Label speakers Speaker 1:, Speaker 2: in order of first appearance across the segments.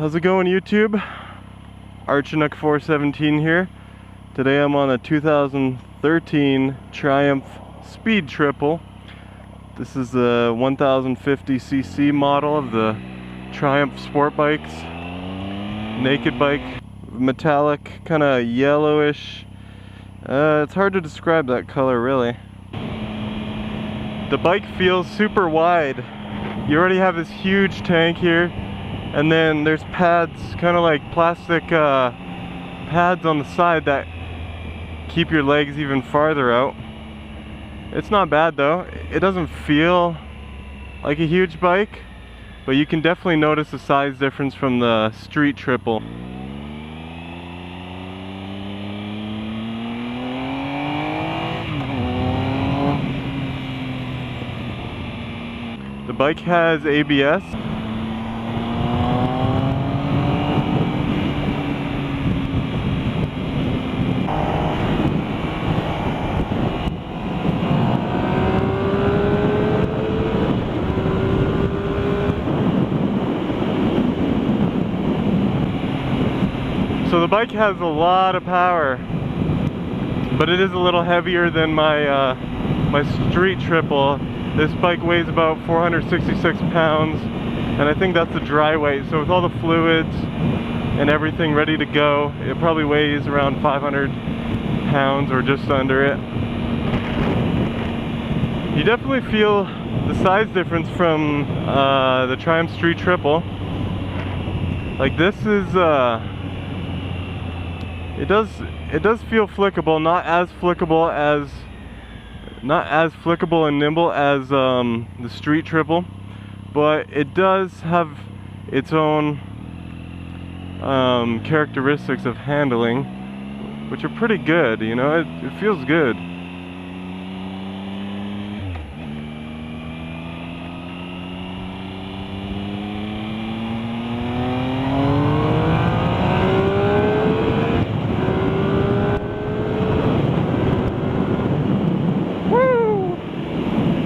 Speaker 1: How's it going, YouTube? Archinook 417 here. Today I'm on a 2013 Triumph Speed Triple. This is the 1050cc model of the Triumph sport bikes. Naked bike, metallic, kind of yellowish. It's hard to describe that color really. The bike feels super wide. You already have this huge tank here, and then there's pads, kind of like plastic pads on the side that keep your legs even farther out. It's not bad though. It doesn't feel like a huge bike, but you can definitely notice the size difference from the street triple. The bike has ABS. So the bike has a lot of power, but it is a little heavier than my my street triple. This bike weighs about 466 pounds, and I think that's the dry weight. So with all the fluids and everything ready to go, it probably weighs around 500 pounds or just under it. You definitely feel the size difference from the Triumph Street Triple. Like this is it does feel flickable, not as flickable and nimble as the Street Triple, but it does have its own characteristics of handling, which are pretty good. You know, it feels good.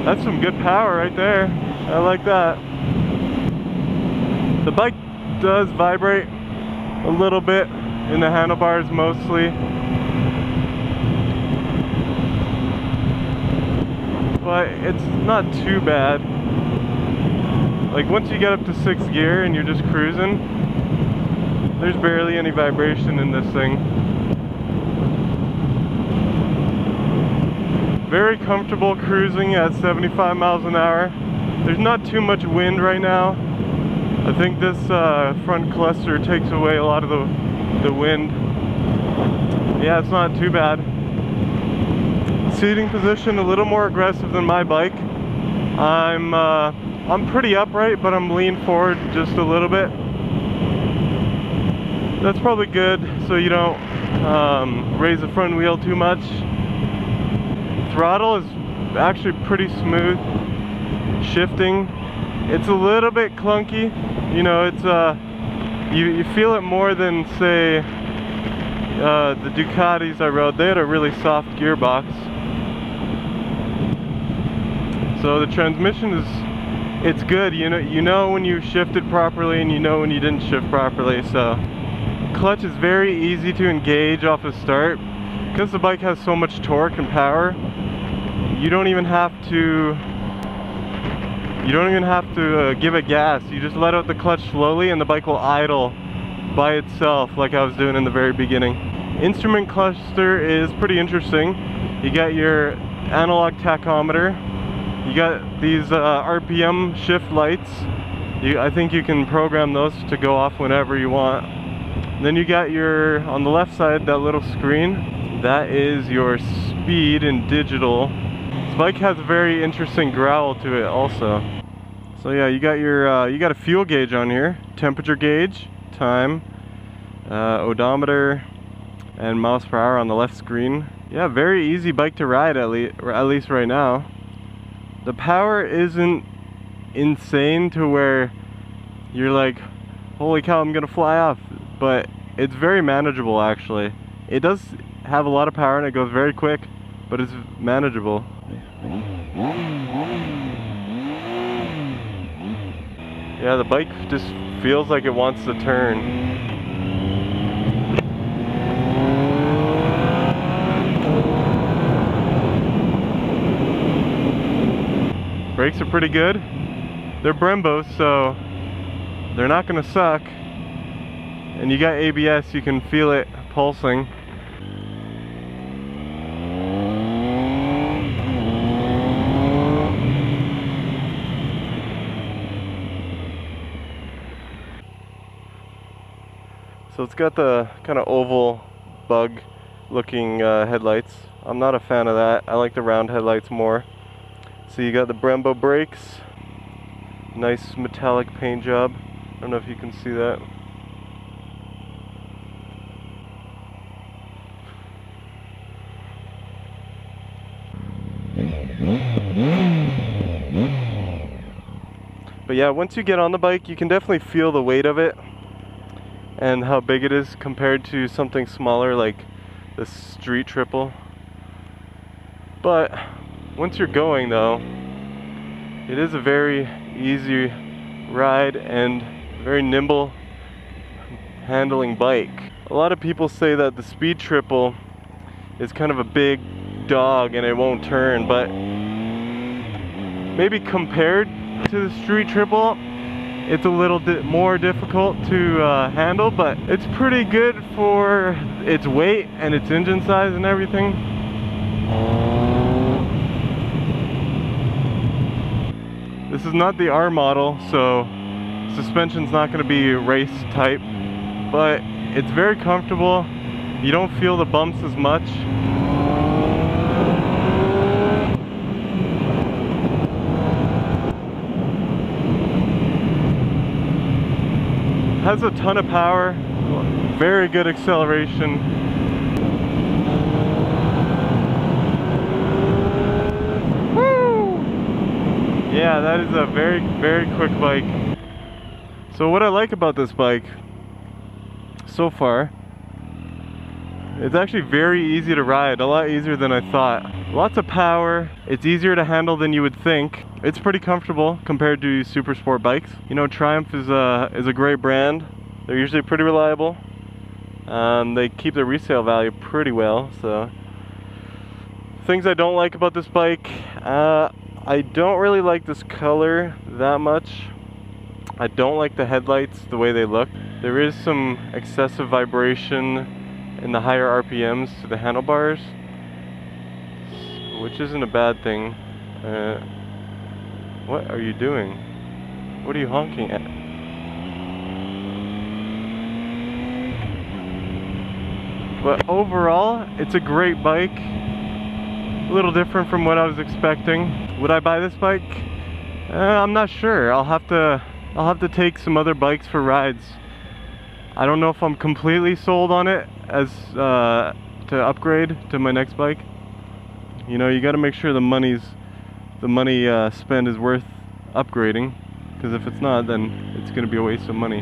Speaker 1: That's some good power right there. I like that. The bike does vibrate a little bit in the handlebars mostly, but it's not too bad. Like once you get up to 6th gear and you're just cruising, there's barely any vibration in this thing. Very comfortable cruising at 75 miles an hour. There's not too much wind right now. I think this front cluster takes away a lot of the wind. Yeah, it's not too bad. Seating position a little more aggressive than my bike. I'm pretty upright, but I'm leaned forward just a little bit. That's probably good, so you don't raise the front wheel too much. Throttle is actually pretty smooth. Shifting, it's a little bit clunky. You know, it's you feel it more than say the Ducatis I rode. They had a really soft gearbox. So the transmission it's good. You know when you shifted properly, and you know when you didn't shift properly. So clutch is very easy to engage off the start because the bike has so much torque and power. You don't even have to give it gas. You just let out the clutch slowly and the bike will idle by itself, like I was doing in the very beginning. Instrument cluster is pretty interesting. You got your analog tachometer, you got these RPM shift lights. I think you can program those to go off whenever you want. Then you got on the left side, that little screen, that is your speed in digital. This bike has a very interesting growl to it also. So yeah, you got a fuel gauge on here, temperature gauge, time, odometer, and miles per hour on the left screen. Yeah, very easy bike to ride at least right now. The power isn't insane to where you're like, holy cow, I'm gonna fly off, but it's very manageable actually. It does have a lot of power and it goes very quick, but it's manageable. Yeah, the bike just feels like it wants to turn. Brakes are pretty good. They're Brembo, so they're not gonna suck. And you got ABS, you can feel it pulsing. So it's got the kind of oval bug looking headlights. I'm not a fan of that. I like the round headlights more. So you got the Brembo brakes. Nice metallic paint job. I don't know if you can see that. But yeah, once you get on the bike, you can definitely feel the weight of it and how big it is compared to something smaller like the street triple. But once you're going though, it is a very easy ride and very nimble handling bike. A lot of people say that the speed triple is kind of a big dog and it won't turn, but maybe compared to the street triple, it's a little bit more difficult to handle, but it's pretty good for its weight and its engine size and everything. This is not the R model, so suspension's not going to be race type, but it's very comfortable. You don't feel the bumps as much. Has a ton of power, very good acceleration. Woo! Yeah, that is a very, very quick bike. So what I like about this bike so far, it's actually very easy to ride, a lot easier than I thought. Lots of power, it's easier to handle than you would think. It's pretty comfortable compared to super sport bikes. You know, Triumph is a great brand. They're usually pretty reliable. They keep their resale value pretty well. So things I don't like about this bike, I don't really like this color that much. I don't like the headlights, the way they look. There is some excessive vibration in the higher RPMs to the handlebars, which isn't a bad thing. What are you doing? What are you honking at? But overall, it's a great bike. A little different from what I was expecting. Would I buy this bike? I'm not sure. I'll have to take some other bikes for rides. I don't know if I'm completely sold on it as to upgrade to my next bike. You know, you got to make sure the money spent is worth upgrading, because if it's not, then it's going to be a waste of money.